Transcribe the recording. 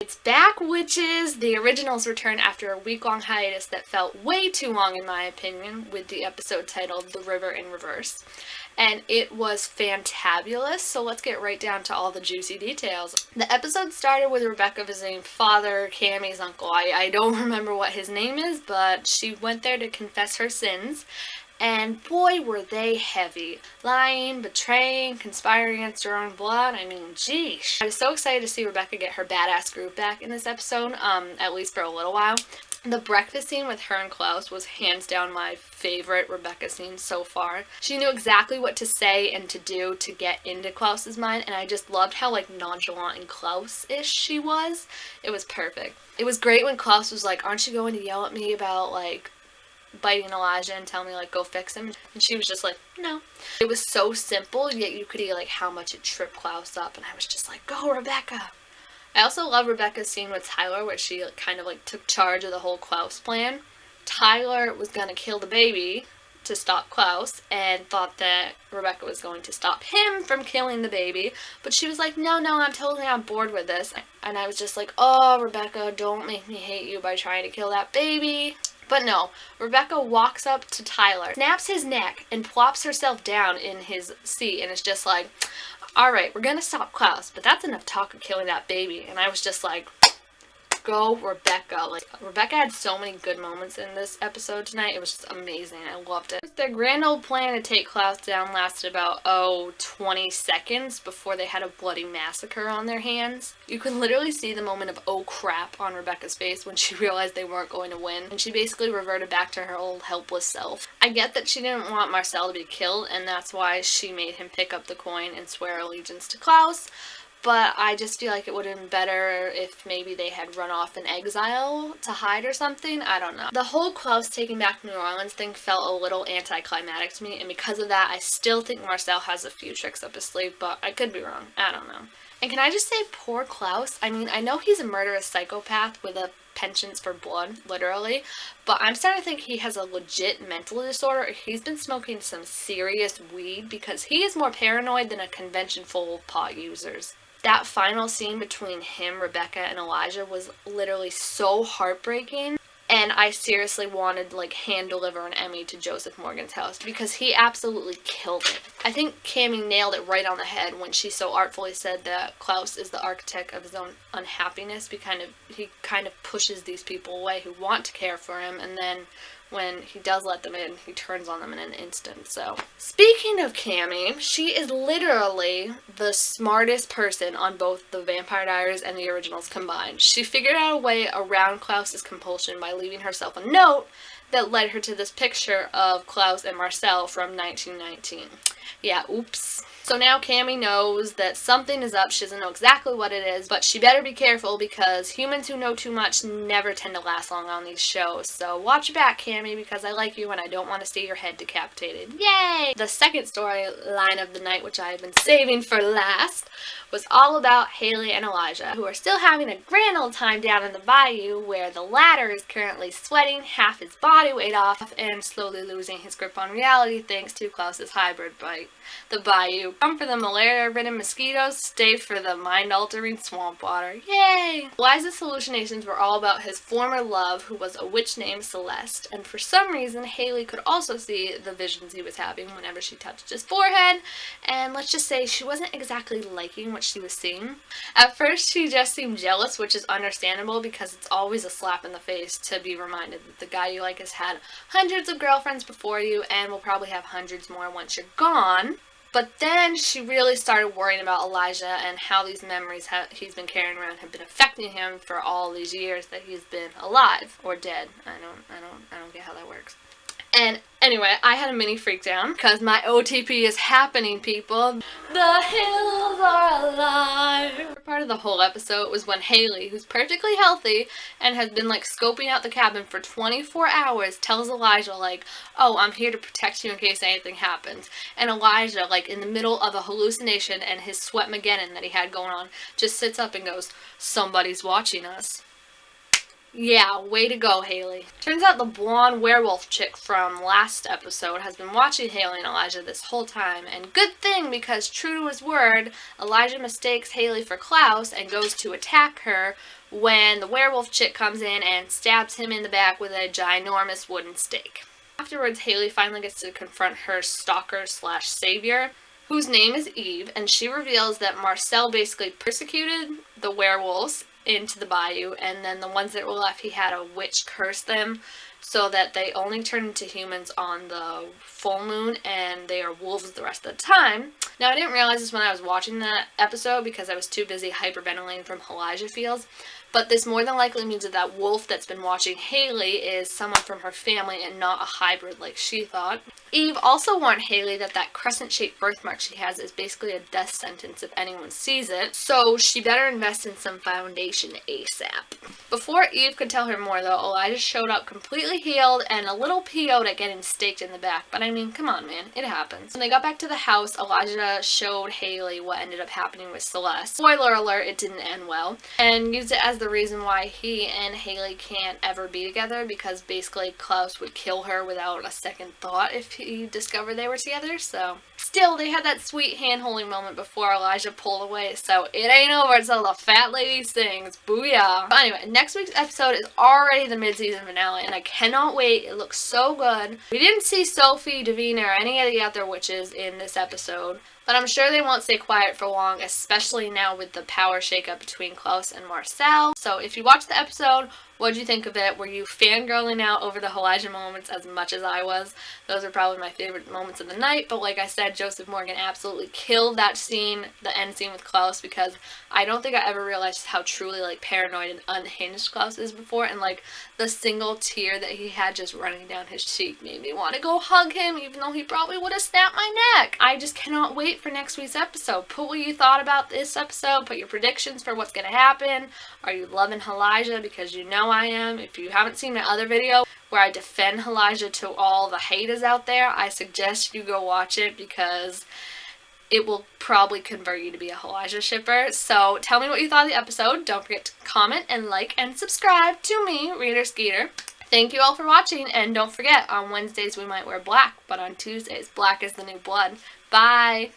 It's back, witches! The originals return after a week-long hiatus that felt way too long in my opinion, with the episode titled The River in Reverse. And it was fantabulous, so let's get right down to all the juicy details. The episode started with Rebecca visiting Father Cammy's uncle. I don't remember what his name is, but she went there to confess her sins. And boy, were they heavy. Lying, betraying, conspiring against her own blood. I mean, geesh. I was so excited to see Rebecca get her badass groove back in this episode, at least for a little while. The breakfast scene with her and Klaus was hands down my favorite Rebecca scene so far. She knew exactly what to say and to do to get into Klaus's mind, and I just loved how, like, nonchalant and Klaus-ish she was. It was perfect. It was great when Klaus was like, aren't you going to yell at me about, like, biting Haylijah and tell me, like, go fix him? And she was just like, no. It was so simple, yet you could see, like, how much it tripped Klaus up, and I was just like, go, Rebecca! I also love Rebecca's scene with Tyler, where she kind of, like, took charge of the whole Klaus plan. Tyler was gonna kill the baby to stop Klaus, and thought that Rebecca was going to stop him from killing the baby, but she was like, no, I'm totally on board with this. And I was just like, oh, Rebecca, don't make me hate you by trying to kill that baby. But no, Rebecca walks up to Tyler, snaps his neck, and plops herself down in his seat, and is just like, alright, we're gonna stop Klaus, but that's enough talk of killing that baby. And I was just like, go, Rebecca. Like, Rebecca had so many good moments in this episode tonight. It was just amazing. I loved it. Their grand old plan to take Klaus down lasted about, 20 seconds before they had a bloody massacre on their hands. You could literally see the moment of oh crap on Rebecca's face when she realized they weren't going to win, and she basically reverted back to her old helpless self. I get that she didn't want Marcel to be killed, and that's why she made him pick up the coin and swear allegiance to Klaus. But I just feel like it would have been better if maybe they had run off in exile to hide or something. I don't know. The whole Klaus taking back New Orleans thing felt a little anticlimactic to me, and because of that, I still think Marcel has a few tricks up his sleeve, but I could be wrong. I don't know. And can I just say, poor Klaus? I mean, I know he's a murderous psychopath with a penchant for blood, literally, but I'm starting to think he has a legit mental disorder. He's been smoking some serious weed, because he is more paranoid than a convention full of pot users. That final scene between him, Rebecca, and Haylijah was literally so heartbreaking, and I seriously wanted to, like, hand deliver an Emmy to Joseph Morgan's house, because he absolutely killed it. I think Cammy nailed it right on the head when she so artfully said that Klaus is the architect of his own unhappiness. He kind of pushes these people away who want to care for him, and then when he does let them in, he turns on them in an instant. So, speaking of Cammy, she is literally the smartest person on both the Vampire Diaries and the originals combined. She figured out a way around Klaus's compulsion by leaving herself a note that led her to this picture of Klaus and Marcel from 1919. Yeah, oops. So now Cammy knows that something is up. She doesn't know exactly what it is, but she better be careful, because humans who know too much never tend to last long on these shows. So watch your back, Cammy, because I like you and I don't want to see your head decapitated. Yay! The second storyline of the night, which I have been saving for last, was all about Haley and Haylijah, who are still having a grand old time down in the bayou, where the latter is currently sweating half his body weight off and slowly losing his grip on reality thanks to Klaus's hybrid bite. The bayou. Come for the malaria-ridden mosquitoes, stay for the mind-altering swamp water. Yay! Liza's hallucinations were all about his former love, who was a witch named Celeste, and for some reason Haley could also see the visions he was having whenever she touched his forehead, and let's just say she wasn't exactly liking what she was seeing. At first she just seemed jealous, which is understandable, because it's always a slap in the face to be reminded that the guy you like has had hundreds of girlfriends before you and will probably have hundreds more once you're gone. But then she really started worrying about Haylijah and how these memories he's been carrying around have been affecting him for all these years that he's been alive or dead. I don't get how that works. And anyway, I had a mini freakdown because my OTP is happening, people. The hills are alive. Part of the whole episode was when Haley, who's perfectly healthy and has been like scoping out the cabin for 24 hours, tells Haylijah like, oh, I'm here to protect you in case anything happens. And Haylijah, like in the middle of a hallucination and his sweatmageddon that he had going on, just sits up and goes, somebody's watching us. Yeah, way to go, Haley. Turns out the blonde werewolf chick from last episode has been watching Haley and Elijah this whole time, and good thing, because true to his word, Elijah mistakes Haley for Klaus and goes to attack her when the werewolf chick comes in and stabs him in the back with a ginormous wooden stake. Afterwards, Haley finally gets to confront her stalker/savior, whose name is Eve, and she reveals that Marcel basically persecuted the werewolves into the bayou, and then the ones that were left, he had a witch curse them so that they only turn into humans on the full moon, and they are wolves the rest of the time. Now, I didn't realize this when I was watching that episode because I was too busy hyperventilating from Haylijah feels, but this more than likely means that that wolf that's been watching Haley is someone from her family and not a hybrid like she thought. Eve also warned Haley that that crescent-shaped birthmark she has is basically a death sentence if anyone sees it, so she better invest in some foundation ASAP. Before Eve could tell her more, though, Elijah showed up completely healed and a little PO'd at getting staked in the back, but I mean, come on, man, it happens. When they got back to the house, Elijah showed Haley what ended up happening with Celeste. Spoiler alert, it didn't end well, and used it as the reason why he and Haley can't ever be together, because basically Klaus would kill her without a second thought if he discovered they were together. So still, they had that sweet hand-holding moment before Elijah pulled away, so it ain't over until the fat lady sings. Booyah. But anyway, next week's episode is already the mid-season finale, and I cannot wait. It looks so good. We didn't see Sophie, Davina, or any of the other witches in this episode, but I'm sure they won't stay quiet for long, especially now with the power shakeup between Klaus and Marcel. So if you watched the episode, what did you think of it? Were you fangirling out over the Haylijah moments as much as I was? Those are probably my favorite moments of the night, but like I said, Joseph Morgan absolutely killed that scene, the end scene with Klaus, because I don't think I ever realized how truly like paranoid and unhinged Klaus is before, and like the single tear that he had just running down his cheek made me want to go hug him, even though he probably would have snapped my neck. I just cannot wait for next week's episode. Put what you thought about this episode, put your predictions for what's going to happen. Are you loving Haylijah? Because you know I am. If you haven't seen my other video where I defend Haylijah to all the haters out there, I suggest you go watch it, because it will probably convert you to be a Haylijah shipper. So tell me what you thought of the episode. Don't forget to comment and like and subscribe to me, Reader Skeeter. Thank you all for watching, and don't forget, on Wednesdays we might wear black, but on Tuesdays, black is the new blood. Bye!